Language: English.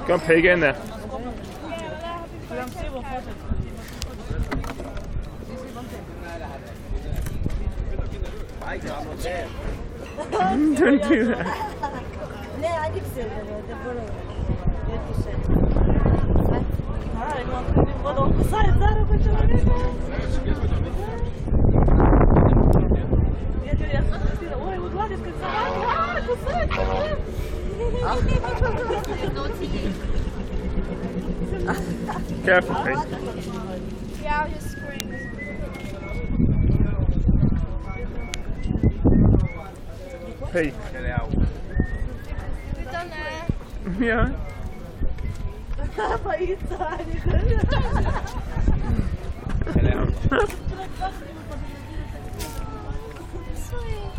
Kom pigge ind der. Don't do that. Ne, hadi güzel de böyle. Careful, Pete. Yeah, I'll just scream. Pete. We've done that. Yeah. Sweet.